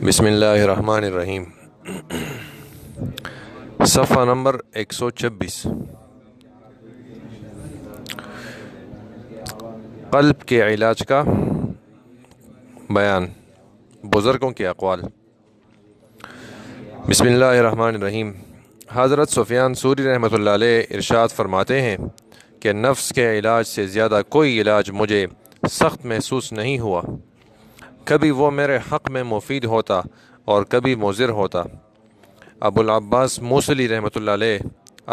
بسم اللہ الرحمن الرحیم۔ صفحہ نمبر 126۔ قلب کے علاج کا بیان، بزرگوں کے اقوال۔ بسم اللہ الرحمن الرحیم۔ حضرت سفیان ثوری رحمۃ اللہ علیہ ارشاد فرماتے ہیں کہ نفس کے علاج سے زیادہ کوئی علاج مجھے سخت محسوس نہیں ہوا۔ کبھی وہ میرے حق میں مفید ہوتا اور کبھی مضر ہوتا۔ ابو العباس موصلی رحمۃ اللہ علیہ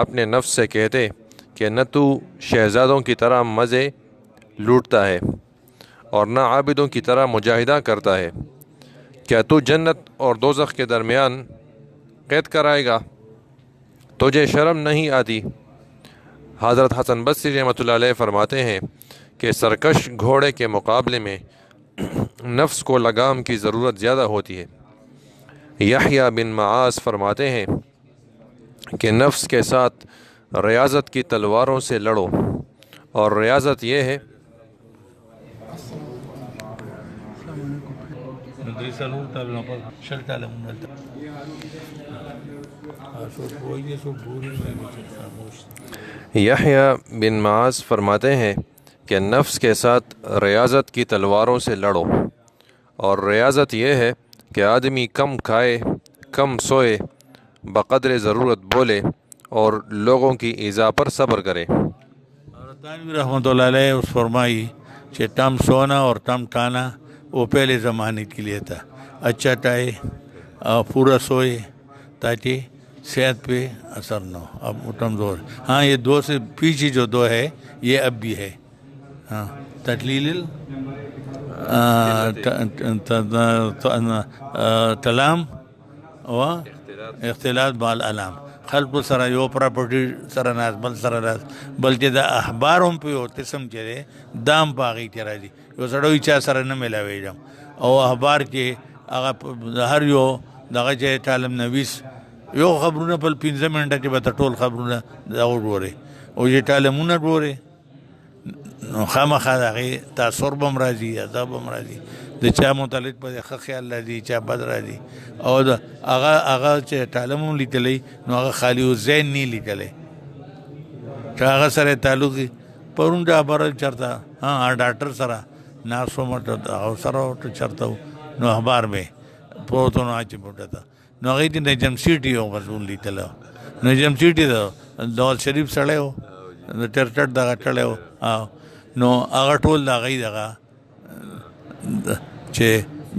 اپنے نفس سے کہتے کہ نہ تو شہزادوں کی طرح مزے لوٹتا ہے اور نہ عابدوں کی طرح مجاہدہ کرتا ہے، کیا تو جنت اور دوزخ کے درمیان قید کرائے گا؟ تجھے شرم نہیں آتی؟ حضرت حسن بصری رحمۃ اللہ علیہ فرماتے ہیں کہ سرکش گھوڑے کے مقابلے میں نفس کو لگام کی ضرورت زیادہ ہوتی ہے۔ یحییٰ بن معاذ فرماتے ہیں کہ نفس کے ساتھ ریاضت کی تلواروں سے لڑو، اور ریاضت یہ ہے یحییٰ بن معاذ فرماتے ہیں کہ نفس کے ساتھ ریاضت کی تلواروں سے لڑو، اور ریاضت یہ ہے کہ آدمی کم کھائے، کم سوئے، بقدر ضرورت بولے اور لوگوں کی ایذا پر صبر کرے۔ تانوی رحمۃ اللہ علیہ اس فرمائی کہ ٹم سونا اور ٹم ٹھانا وہ پہلے زمانے کے لیے تھا، اچھا ٹائے پورا سوئے تاکہ صحت پہ اثر نہ ہو۔ اب ٹم دور، ہاں یہ دو سے پیچھے جو دو ہے یہ اب بھی ہے۔ ہاں تدلیل تلام و اختلاط بال علام، خلق سره یو پراپرټي سره ناس بل سره ناس، بلکې د احبار هم په یو قسم چې دی دام په هغې کې راځي، یو سړی چا سره نه میلاوېږم او احبار کې هغه هر یو دغه چې کالم نویس یو خبرونه په 15 منټه کې به ته ټول خبرونه دغه ګورې او چې کالمونه ګورې نو خامخا د هغې تاثر به هم راځي، عذاب هم راځي، د چا متعلق په ښه خیال راځي، چا بد راځي، او د هغه چې تعلیم هم لیکلی نو هغه خالی ذهن نه لیکلی چې هغه سره تعلق پرون دا خبره چېرته ډاکټر سره ناست وم هغه سره ورته چېرته و نو اخبار مې پروت و نو هغه چې پروته ده نو هغې کې نجم سیټي یو مضمون لیکلی و، نجم سیټي د نواز شریف سړی و، د ټرټټ دغه ټړی و، نو هغه ټول د هغې دغه چې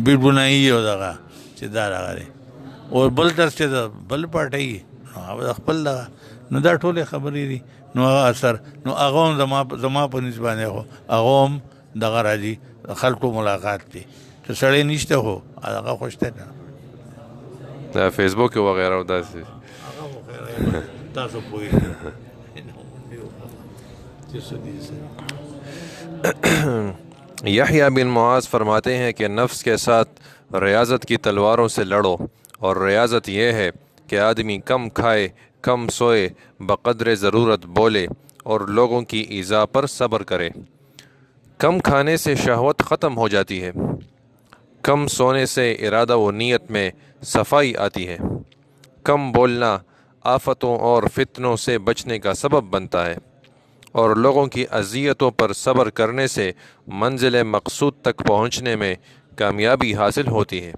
بیربنایي او دغه چې دا دغه دی او بل طرف چې د بل پارټۍ نو هغه د خپل دغه نو دا ټولې خبرې دي نو هغه اثر نو هغه هم زما په نسبت باندې خو هغه هم دغه راځي خلکو ملاقات دی چې سړی نشته خو هغه خو شته نه فیس بک وغیرہ داسې هغه تاسو پوهېږئ یحییٰ بن معاذ فرماتے ہیں کہ نفس کے ساتھ ریاضت کی تلواروں سے لڑو، اور ریاضت یہ ہے کہ آدمی کم کھائے، کم سوئے، بقدر ضرورت بولے اور لوگوں کی ایذا پر صبر کرے۔ کم کھانے سے شہوت ختم ہو جاتی ہے، کم سونے سے ارادہ و نیت میں صفائی آتی ہے، کم بولنا آفتوں اور فتنوں سے بچنے کا سبب بنتا ہے، اور لوگوں کی اذیتوں پر صبر کرنے سے منزل مقصود تک پہنچنے میں کامیابی حاصل ہوتی ہے۔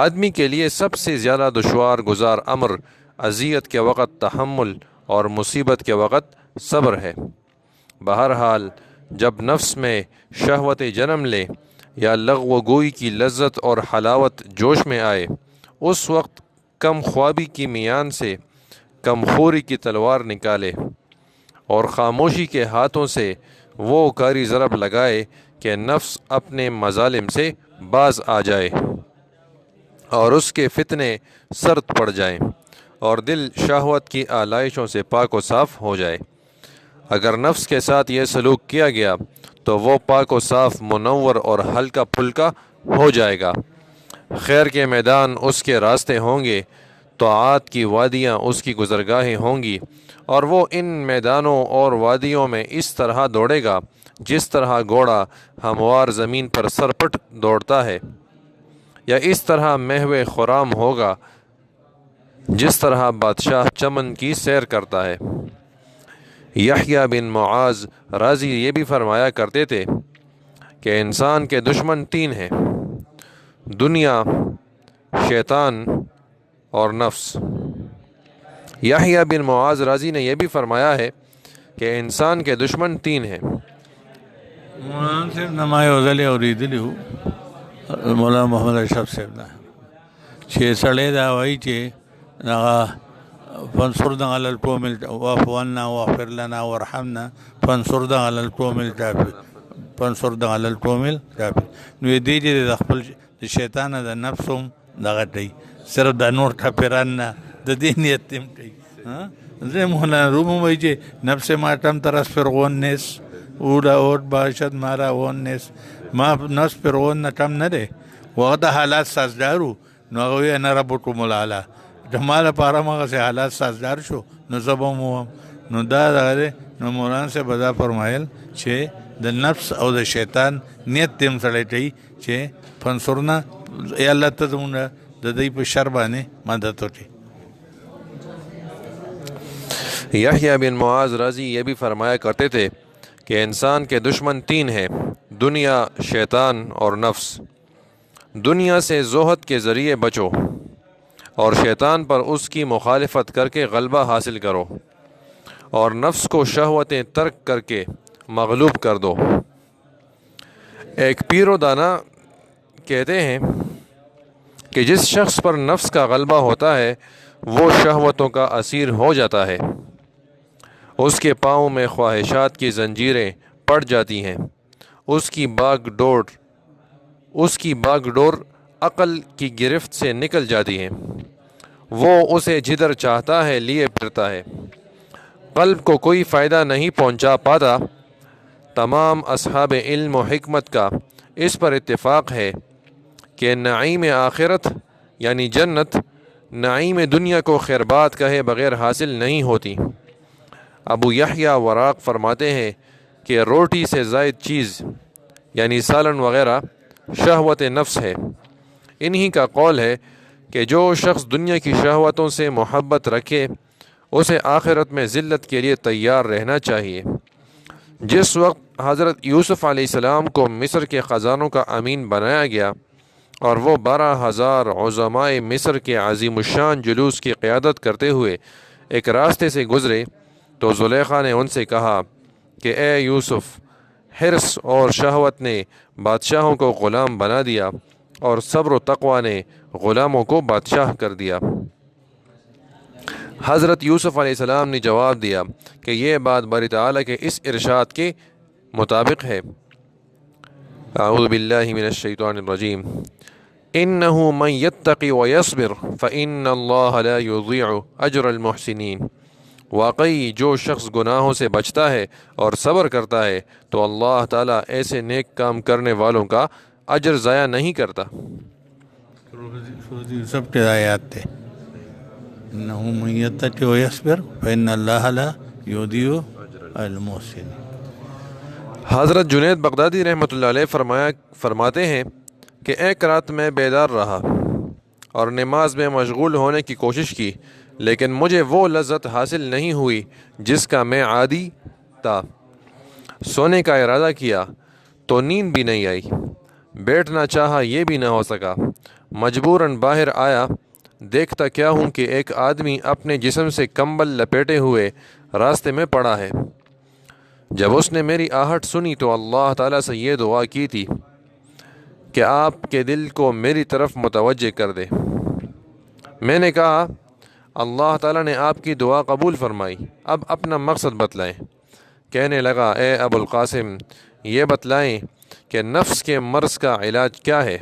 آدمی کے لیے سب سے زیادہ دشوار گزار امر اذیت کے وقت تحمل اور مصیبت کے وقت صبر ہے۔ بہرحال جب نفس میں شہوت جنم لے یا لغو گوئی کی لذت اور حلاوت جوش میں آئے، اس وقت کم خوابی کی میان سے کم خوری کی تلوار نکالے اور خاموشی کے ہاتھوں سے وہ کاری ضرب لگائے کہ نفس اپنے مظالم سے باز آ جائے اور اس کے فتنے سرد پڑ جائیں اور دل شہوت کی آلائشوں سے پاک و صاف ہو جائے۔ اگر نفس کے ساتھ یہ سلوک کیا گیا تو وہ پاک و صاف، منور اور ہلکا پھلکا ہو جائے گا۔ خیر کے میدان اس کے راستے ہوں گے، طاعات کی وادیاں اس کی گزرگاہیں ہوں گی، اور وہ ان میدانوں اور وادیوں میں اس طرح دوڑے گا جس طرح گھوڑا ہموار زمین پر سرپٹ دوڑتا ہے۔ یا اس طرح محو خرام ہوگا جس طرح بادشاہ چمن کی سیر کرتا ہے۔ یحییٰ بن معاذ رازی یہ بھی فرمایا کرتے تھے کہ انسان کے دشمن تین ہیں: دنیا، شیطان اور نفس۔ یحییٰ بن معاذ رازی نے یہ بھی فرمایا ہے کہ انسان کے دشمن تین ہیں۔ مولانا صاحب نمائے وزلی اوریدلی ہو مولانا محمد اشرف صاحب نے چې سړی دا وایي چې هغه فانصرنا علی القوم واعف عنا واغفر لنا وارحمنا فانصرنا علی القوم الکافرین فانصرنا علی القوم الکافرین. نو دې چې د خپل د شیطان د نفس هم دغه کوي، صرف د نور کافران نه د دې نیت هم کوي. زه مولانا روم وایي چې نفس ماتم ترس فرعون نیس اولا اوت باشد مارا اون نیس ما نفس فرعون نه کم نه دی، وهغه د حالات سازدارو. نو هغه وایي انا ربکم الاعلی، د ما لپاره هم هغسې حالات سازدار شو نو زه به هم وم. نو دا دغه دی. نو مولانا صاحب دا فرمایل چې د نفس او د شیطان نیت دې هم سړی کوي چې فانصرنا ای الله ته زمونږ د دوی په شر باندې مدد وکړي. یحییٰ بن معاذ رازی یہ بھی فرمایا کرتے تھے کہ انسان کے دشمن تین ہیں: دنیا، شیطان اور نفس۔ دنیا سے زہد کے ذریعے بچو اور شیطان پر اس کی مخالفت کر کے غلبہ حاصل کرو، اور نفس کو شہوتیں ترک کر کے مغلوب کر دو۔ ایک پیر و دانا کہتے ہیں کہ جس شخص پر نفس کا غلبہ ہوتا ہے وہ شہوتوں کا اسیر ہو جاتا ہے، اس کے پاؤں میں خواہشات کی زنجیریں پڑ جاتی ہیں، اس کی باغ ڈور عقل کی گرفت سے نکل جاتی ہیں، وہ اسے جدھر چاہتا ہے لیے پھرتا ہے، قلب کو کوئی فائدہ نہیں پہنچا پاتا۔ تمام اصحاب علم و حکمت کا اس پر اتفاق ہے کہ نعیم آخرت یعنی جنت نعیم دنیا کو خیربات کہے بغیر حاصل نہیں ہوتی۔ ابو یحییٰ وراق فرماتے ہیں کہ روٹی سے زائد چیز یعنی سالن وغیرہ شہوت نفس ہے۔ انہی کا قول ہے کہ جو شخص دنیا کی شہوتوں سے محبت رکھے اسے آخرت میں ذلت کے لیے تیار رہنا چاہیے۔ جس وقت حضرت یوسف علیہ السلام کو مصر کے خزانوں کا امین بنایا گیا اور وہ 12,000 عظمائے مصر کے عظیم الشان جلوس کی قیادت کرتے ہوئے ایک راستے سے گزرے تو زلیخا نے ان سے کہا کہ اے یوسف، حرص اور شہوت نے بادشاہوں کو غلام بنا دیا اور صبر و تقوی نے غلاموں کو بادشاہ کر دیا۔ حضرت یوسف علیہ السلام نے جواب دیا کہ یہ بات باری تعالیٰ کے اس ارشاد کے مطابق ہے۔ اعوذ باللہ من الشیطان الرجیم۔ انہ من یتقی ویصبر فإن اللہ لا یضیع اجر المحسنین۔ واقعی جو شخص گناہوں سے بچتا ہے اور صبر کرتا ہے تو اللہ تعالیٰ ایسے نیک کام کرنے والوں کا اجر ضائع نہیں کرتا۔ سب کے آیات تھے انہ من یتقی ویصبر فإن اللہ لا یضیع المحسنین۔ حضرت جنید بغدادی رحمۃ اللہ علیہ فرماتے ہیں کہ ایک رات میں بیدار رہا اور نماز میں مشغول ہونے کی کوشش کی، لیکن مجھے وہ لذت حاصل نہیں ہوئی جس کا میں عادی تھا۔ سونے کا ارادہ کیا تو نیند بھی نہیں آئی، بیٹھنا چاہا یہ بھی نہ ہو سکا، مجبوراً باہر آیا۔ دیکھتا کیا ہوں کہ ایک آدمی اپنے جسم سے کمبل لپیٹے ہوئے راستے میں پڑا ہے۔ جب اس نے میری آہٹ سنی تو اللہ تعالیٰ سے یہ دعا کی تھی کہ آپ کے دل کو میری طرف متوجہ کر دے۔ میں نے کہا اللہ تعالیٰ نے آپ کی دعا قبول فرمائی، اب اپنا مقصد بتلائیں۔ کہنے لگا اے ابو القاسم، یہ بتلائیں کہ نفس کے مرض کا علاج کیا ہے؟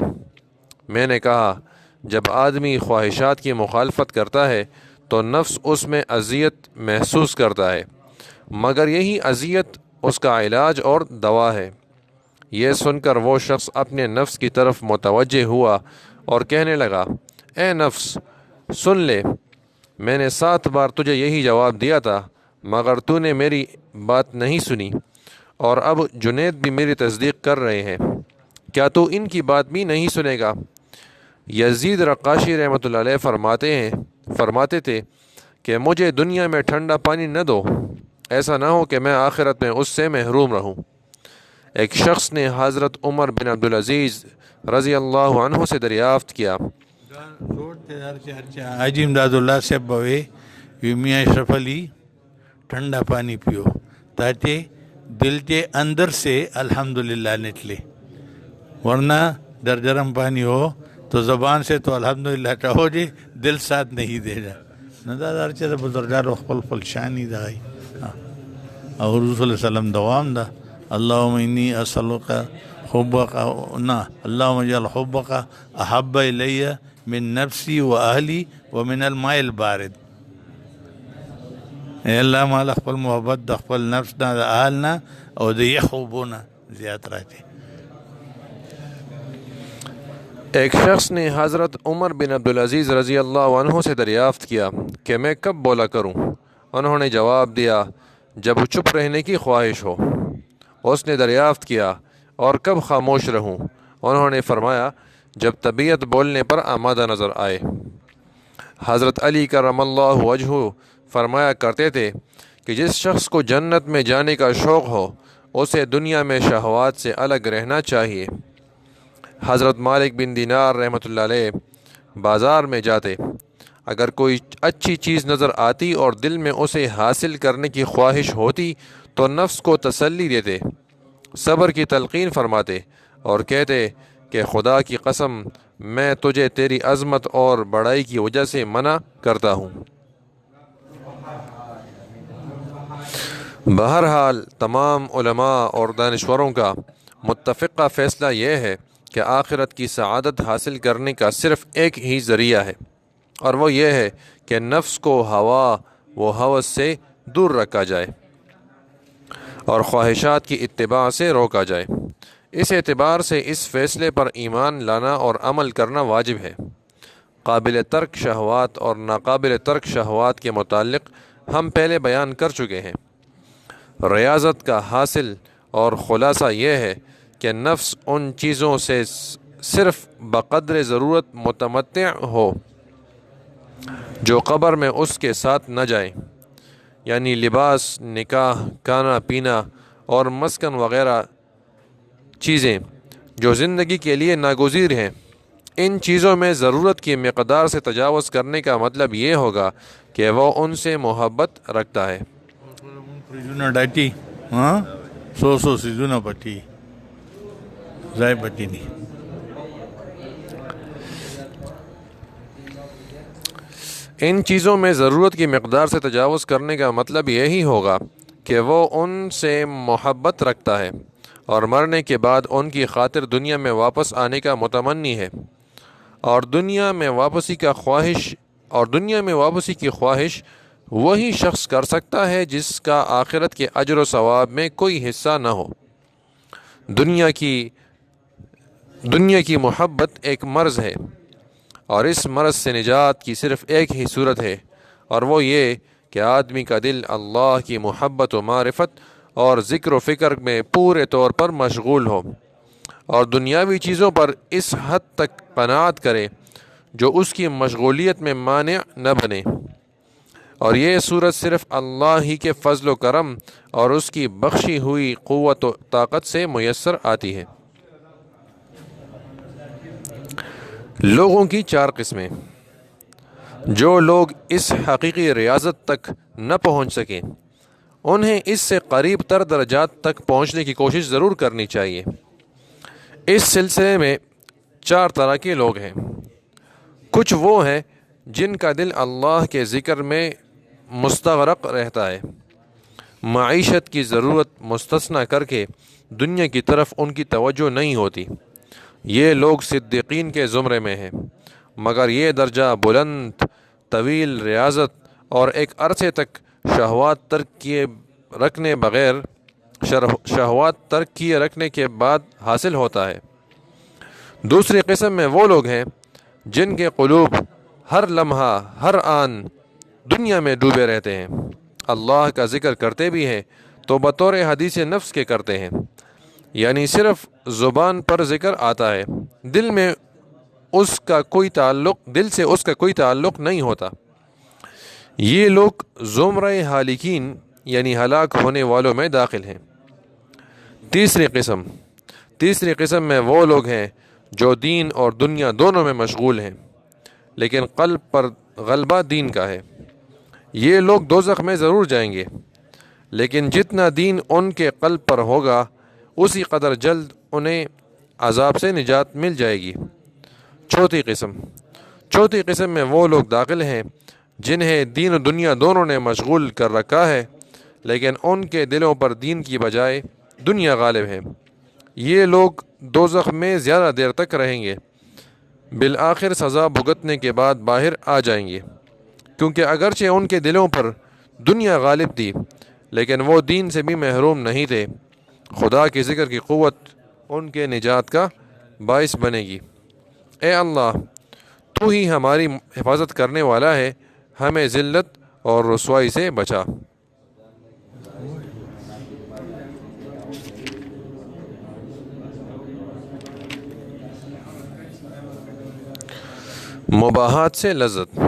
میں نے کہا جب آدمی خواہشات کی مخالفت کرتا ہے تو نفس اس میں اذیت محسوس کرتا ہے، مگر یہی اذیت اس کا علاج اور دوا ہے۔ یہ سن کر وہ شخص اپنے نفس کی طرف متوجہ ہوا اور کہنے لگا اے نفس سن لے، میں نے 7 بار تجھے یہی جواب دیا تھا مگر تو نے میری بات نہیں سنی، اور اب جنید بھی میری تصدیق کر رہے ہیں، کیا تو ان کی بات بھی نہیں سنے گا؟ یزید رقاشی رحمۃ اللہ علیہ فرماتے تھے کہ مجھے دنیا میں ٹھنڈا پانی نہ دو، ایسا نہ ہو کہ میں آخرت میں اس سے محروم رہوں۔ ایک شخص نے حضرت عمر بن عبدالعزیز رضی اللہ عنہ سے دریافت کیا، حاجی امداد اللہ سے بوے میاں اشرف علی ٹھنڈا پانی پیو تاکہ دل کے اندر سے الحمدللہ نکلے، ورنہ گرم پانی ہو تو زبان سے تو الحمدللہ کہو جی، دل ساتھ نہیں دے گا۔ ندار چیز بزرگار خپل شانی دائی اور رسول صلی اللہ علیہ وسلم دوام دا اللہم انی اسألک حبک اللہم اجعل حبک احب الی من نفسی و اہلی و من الماء البارد۔ اے اللہ مالا خپل محبت دا خپل نفس نا دا اہل نا او دا یحبونا زیادت راتے۔ ایک شخص نے حضرت عمر بن عبدالعزیز رضی اللہ عنہ سے دریافت کیا کہ میں کب بولا کروں؟ انہوں نے جواب دیا، جب چپ رہنے کی خواہش ہو۔ اس نے دریافت کیا، اور کب خاموش رہوں؟ انہوں نے فرمایا، جب طبیعت بولنے پر آمادہ نظر آئے۔ حضرت علی کرم اللہ وجہہ فرمایا کرتے تھے کہ جس شخص کو جنت میں جانے کا شوق ہو اسے دنیا میں شہوات سے الگ رہنا چاہیے۔ حضرت مالک بن دینار رحمۃ اللہ علیہ بازار میں جاتے، اگر کوئی اچھی چیز نظر آتی اور دل میں اسے حاصل کرنے کی خواہش ہوتی تو نفس کو تسلی دیتے، صبر کی تلقین فرماتے اور کہتے کہ خدا کی قسم میں تجھے تیری عظمت اور بڑائی کی وجہ سے منع کرتا ہوں۔ بہرحال تمام علماء اور دانشوروں کا متفقہ فیصلہ یہ ہے کہ آخرت کی سعادت حاصل کرنے کا صرف ایک ہی ذریعہ ہے، اور وہ یہ ہے کہ نفس کو ہوا و ہوس سے دور رکھا جائے اور خواہشات کی اتباع سے روکا جائے۔ اس اعتبار سے اس فیصلے پر ایمان لانا اور عمل کرنا واجب ہے۔ قابل ترک شہوات اور ناقابل ترک شہوات کے متعلق ہم پہلے بیان کر چکے ہیں۔ ریاضت کا حاصل اور خلاصہ یہ ہے کہ نفس ان چیزوں سے صرف بقدر ضرورت متمتع ہو جو قبر میں اس کے ساتھ نہ جائیں، یعنی لباس، نکاح، کھانا پینا اور مسکن وغیرہ چیزیں جو زندگی کے لیے ناگزیر ہیں۔ ان چیزوں میں ضرورت کی مقدار سے تجاوز کرنے کا مطلب یہ ہوگا کہ وہ ان سے محبت رکھتا ہے۔ ڈاٹی ہاں سو سیزونا پٹی ضائع پٹی نہیں۔ ان چیزوں میں ضرورت کی مقدار سے تجاوز کرنے کا مطلب یہی ہوگا کہ وہ ان سے محبت رکھتا ہے اور مرنے کے بعد ان کی خاطر دنیا میں واپس آنے کا متمنی ہے، اور دنیا میں واپسی کی خواہش وہی شخص کر سکتا ہے جس کا آخرت کے اجر و ثواب میں کوئی حصہ نہ ہو۔ دنیا کی محبت ایک مرض ہے، اور اس مرض سے نجات کی صرف ایک ہی صورت ہے، اور وہ یہ کہ آدمی کا دل اللہ کی محبت و معرفت اور ذکر و فکر میں پورے طور پر مشغول ہو، اور دنیاوی چیزوں پر اس حد تک قناعت کرے جو اس کی مشغولیت میں مانع نہ بنے، اور یہ صورت صرف اللہ ہی کے فضل و کرم اور اس کی بخشی ہوئی قوت و طاقت سے میسر آتی ہے۔ لوگوں کی چار قسمیں۔ جو لوگ اس حقیقی ریاضت تک نہ پہنچ سکیں انہیں اس سے قریب تر درجات تک پہنچنے کی کوشش ضرور کرنی چاہیے۔ اس سلسلے میں چار طرح کے لوگ ہیں۔ کچھ وہ ہیں جن کا دل اللہ کے ذکر میں مستغرق رہتا ہے، معیشت کی ضرورت مستثنی کر کے دنیا کی طرف ان کی توجہ نہیں ہوتی۔ یہ لوگ صدیقین کے زمرے میں ہیں، مگر یہ درجہ بلند، طویل ریاضت اور ایک عرصے تک شہوات ترک کیے رکھنے کے بعد حاصل ہوتا ہے۔ دوسری قسم میں وہ لوگ ہیں جن کے قلوب ہر لمحہ، ہر آن دنیا میں ڈوبے رہتے ہیں، اللہ کا ذکر کرتے بھی ہیں تو بطور حدیث نفس کے کرتے ہیں، یعنی صرف زبان پر ذکر آتا ہے، دل میں اس کا کوئی تعلق نہیں ہوتا۔ یہ لوگ زمرہ حالکین یعنی ہلاک ہونے والوں میں داخل ہیں۔ تیسری قسم میں وہ لوگ ہیں جو دین اور دنیا دونوں میں مشغول ہیں لیکن قلب پر غلبہ دین کا ہے۔ یہ لوگ دوزخ میں ضرور جائیں گے لیکن جتنا دین ان کے قلب پر ہوگا اسی قدر جلد انہیں عذاب سے نجات مل جائے گی۔ چوتھی قسم میں وہ لوگ داخل ہیں جنہیں دین و دنیا دونوں نے مشغول کر رکھا ہے لیکن ان کے دلوں پر دین کی بجائے دنیا غالب ہے۔ یہ لوگ دوزخ میں زیادہ دیر تک رہیں گے، بالآخر سزا بھگتنے کے بعد باہر آ جائیں گے، کیونکہ اگرچہ ان کے دلوں پر دنیا غالب تھی لیکن وہ دین سے بھی محروم نہیں تھے۔ خدا کے ذکر کی قوت ان کے نجات کا باعث بنے گی۔ اے اللہ، تو ہی ہماری حفاظت کرنے والا ہے، ہمیں ذلت اور رسوائی سے بچا۔ مباحات سے لذت۔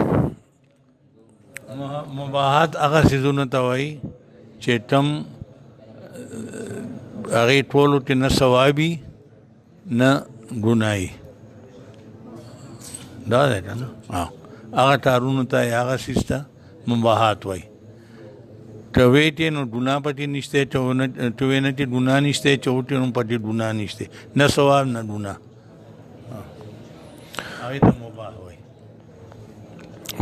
مباحات هغه څیزونه ته وایي چې تم هغې ټولو کې نه ثوابي نه ګناهي، دا دی که نه؟ هغه کارونو ته یا هغه څیز ته مباحات وایي۔ که ویې ته نو ګناه پکې نشته، چې ویې نه چې ګناه نشته، چې وټې نو پکې ګناه نشته، نه ثواب نه ګناه، هغې ته مباح وایي۔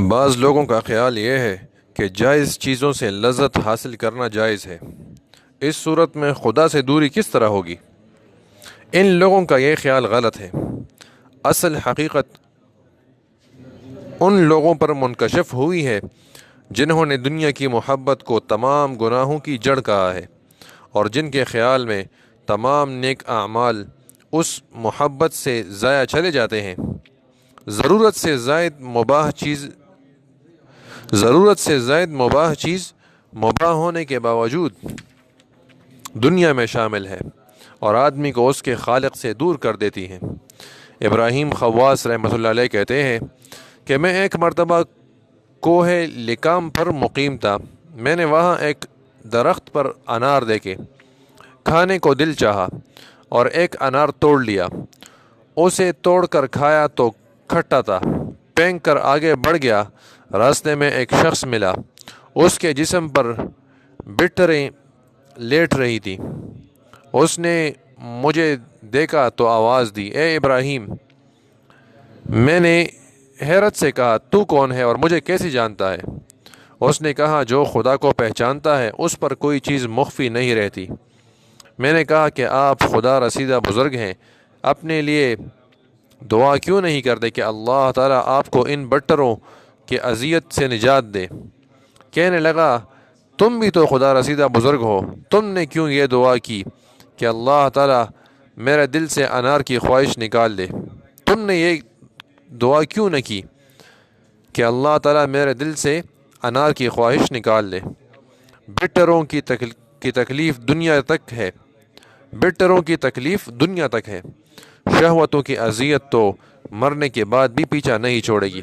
بعض لوگوں کا خیال یہ ہے کہ جائز چیزوں سے لذت حاصل کرنا جائز ہے، اس صورت میں خدا سے دوری کس طرح ہوگی؟ ان لوگوں کا یہ خیال غلط ہے۔ اصل حقیقت ان لوگوں پر منکشف ہوئی ہے جنہوں نے دنیا کی محبت کو تمام گناہوں کی جڑ کہا ہے اور جن کے خیال میں تمام نیک اعمال اس محبت سے ضائع چلے جاتے ہیں۔ ضرورت سے زائد مباح چیز مباح ہونے کے باوجود دنیا میں شامل ہے اور آدمی کو اس کے خالق سے دور کر دیتی ہے۔ ابراہیم خواص رحمۃ اللہ علیہ کہتے ہیں کہ میں ایک مرتبہ کوہ لکام پر مقیم تھا، میں نے وہاں ایک درخت پر انار دیکھے، کھانے کو دل چاہا اور ایک انار توڑ لیا، اسے توڑ کر کھایا تو کھٹا تھا، پھینک کر آگے بڑھ گیا، راستے میں ایک شخص ملا، اس کے جسم پر بٹریں لیٹ رہی تھی، اس نے مجھے دیکھا تو آواز دی، اے ابراہیم۔ میں نے حیرت سے کہا تو کون ہے اور مجھے کیسے جانتا ہے؟ اس نے کہا جو خدا کو پہچانتا ہے اس پر کوئی چیز مخفی نہیں رہتی۔ میں نے کہا کہ آپ خدا رسیدہ بزرگ ہیں، اپنے لیے دعا کیوں نہیں کرتے کہ اللہ تعالیٰ آپ کو ان بٹروں کی اذیت سے نجات دے؟ کہنے لگا تم بھی تو خدا رسیدہ بزرگ ہو، تم نے کیوں یہ دعا کی کہ اللہ تعالیٰ میرے دل سے انار کی خواہش نکال دے؟ تم نے یہ دعا کیوں نہ کی کہ اللہ تعالیٰ میرے دل سے انار کی خواہش نکال دے؟ بٹروں کی تکلیف دنیا تک ہے، بٹروں کی تکلیف دنیا تک ہے، شہوتوں کی اذیت تو مرنے کے بعد بھی پیچھا نہیں چھوڑے گی۔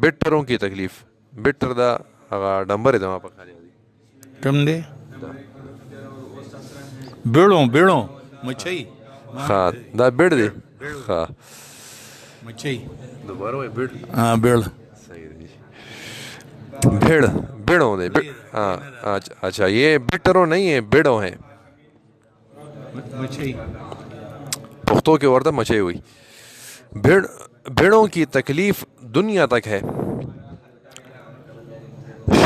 بٹروں کی تکلیف، بٹر دا ڈمبر دا پا کھا لیا کم دے بیڑوں مچھئی خواہ دا بیڑ دے خواہ مچھئی دوبارہ ہوئے بیڑ ہاں بیڑ بیڑوں دے ہاں اچھا یہ بٹروں نہیں ہیں، بیڑوں ہیں، مچھئی پختوں کے وردہ مچھئی ہوئی۔ بھیڑوں کی تکلیف دنیا تک ہے،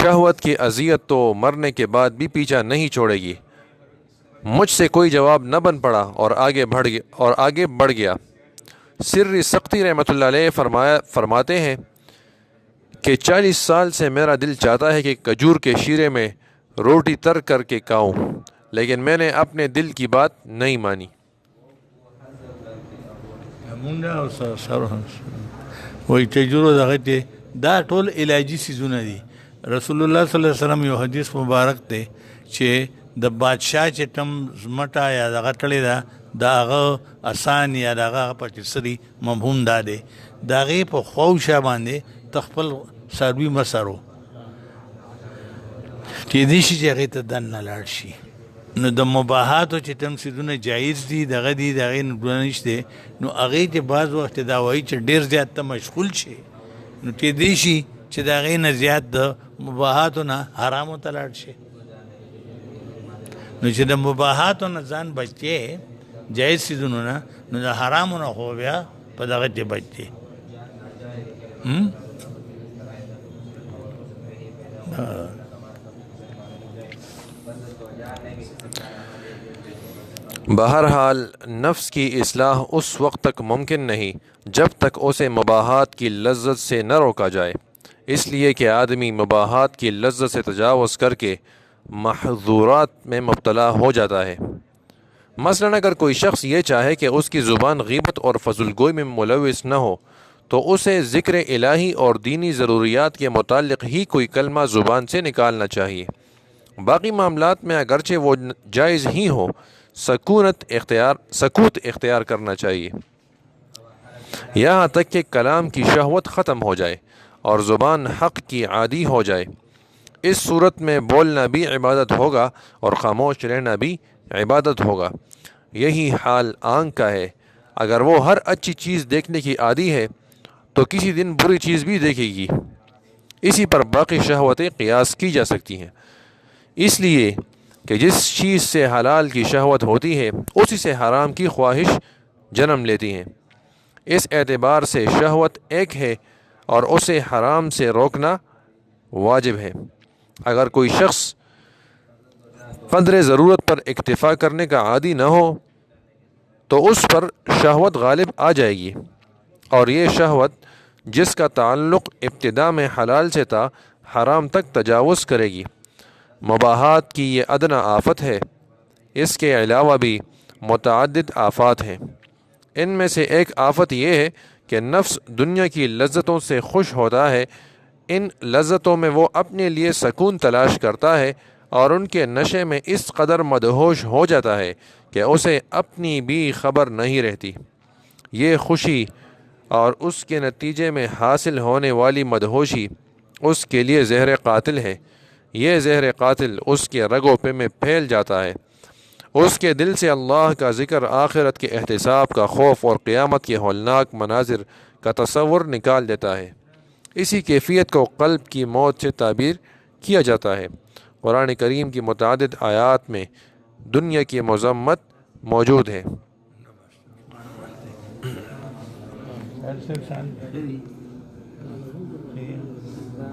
شہوت کی اذیت تو مرنے کے بعد بھی پیچھا نہیں چھوڑے گی۔ مجھ سے کوئی جواب نہ بن پڑا اور آگے بڑھ گیا۔ سری سختی رحمۃ اللہ علیہ فرماتے ہیں کہ 40 سال سے میرا دل چاہتا ہے کہ کھجور کے شیرے میں روٹی تر کر کے کھاؤں، لیکن میں نے اپنے دل کی بات نہیں مانی۔ وای تجربه دغه ته دا ټول علاجي سيزونه دي۔ رسول الله صلی الله علیه وسلم یو حدیث مبارک دی چې د بادشاہ چې تم زمټا یا دغه تړي دا دا هغه اسان یا دا هغه په سری مفهوم دا دی دا غي په خوښه باندې تخپل سروي مسرو چې دې شي چې هغه ته دن لاړ شي نو د مباحاتو چې تمثیلونه جایز دي دغه دي دغه نه نشته نو هغه ته بعض وخت دا وایي چې ډیر زیات ته مشغول شي نو چې دې شي چې دغه نه زیات د مباحاتو نه حرامو ته لاړ شي نو چې د مباحاتو نه ځان بچي جایز سيزونو نه نو د حرامو نه خو بیا په دغه کې بچي بہرحال نفس کی اصلاح اس وقت تک ممکن نہیں جب تک اسے مباحات کی لذت سے نہ روکا جائے، اس لیے کہ آدمی مباحات کی لذت سے تجاوز کر کے محظورات میں مبتلا ہو جاتا ہے۔ مثلاً اگر کوئی شخص یہ چاہے کہ اس کی زبان غیبت اور فضل گوئی میں ملوث نہ ہو تو اسے ذکر الہی اور دینی ضروریات کے متعلق ہی کوئی کلمہ زبان سے نکالنا چاہیے۔ باقی معاملات میں اگرچہ وہ جائز ہی ہو سکوت اختیار کرنا چاہیے یہاں تک کہ کلام کی شہوت ختم ہو جائے اور زبان حق کی عادی ہو جائے۔ اس صورت میں بولنا بھی عبادت ہوگا اور خاموش رہنا بھی عبادت ہوگا۔ یہی حال آنکھ کا ہے، اگر وہ ہر اچھی چیز دیکھنے کی عادی ہے تو کسی دن بری چیز بھی دیکھے گی۔ اسی پر باقی شہوتیں قیاس کی جا سکتی ہیں، اس لیے کہ جس چیز سے حلال کی شہوت ہوتی ہے اسی سے حرام کی خواہش جنم لیتی ہیں۔ اس اعتبار سے شہوت ایک ہے اور اسے حرام سے روکنا واجب ہے۔ اگر کوئی شخص قدر ضرورت پر اکتفا کرنے کا عادی نہ ہو تو اس پر شہوت غالب آ جائے گی، اور یہ شہوت جس کا تعلق ابتدا میں حلال سے تھا حرام تک تجاوز کرے گی۔ مباحات کی یہ ادنی آفت ہے، اس کے علاوہ بھی متعدد آفات ہیں۔ ان میں سے ایک آفت یہ ہے کہ نفس دنیا کی لذتوں سے خوش ہوتا ہے، ان لذتوں میں وہ اپنے لیے سکون تلاش کرتا ہے اور ان کے نشے میں اس قدر مدہوش ہو جاتا ہے کہ اسے اپنی بھی خبر نہیں رہتی۔ یہ خوشی اور اس کے نتیجے میں حاصل ہونے والی مدہوشی اس کے لیے زہر قاتل ہے۔ یہ زہر قاتل اس کے رگوں پہ میں پھیل جاتا ہے، اس کے دل سے اللہ کا ذکر، آخرت کے احتساب کا خوف اور قیامت کے ہولناک مناظر کا تصور نکال دیتا ہے۔ اسی کیفیت کو قلب کی موت سے تعبیر کیا جاتا ہے۔ قرآن کریم کی متعدد آیات میں دنیا کی مذمت موجود ہے۔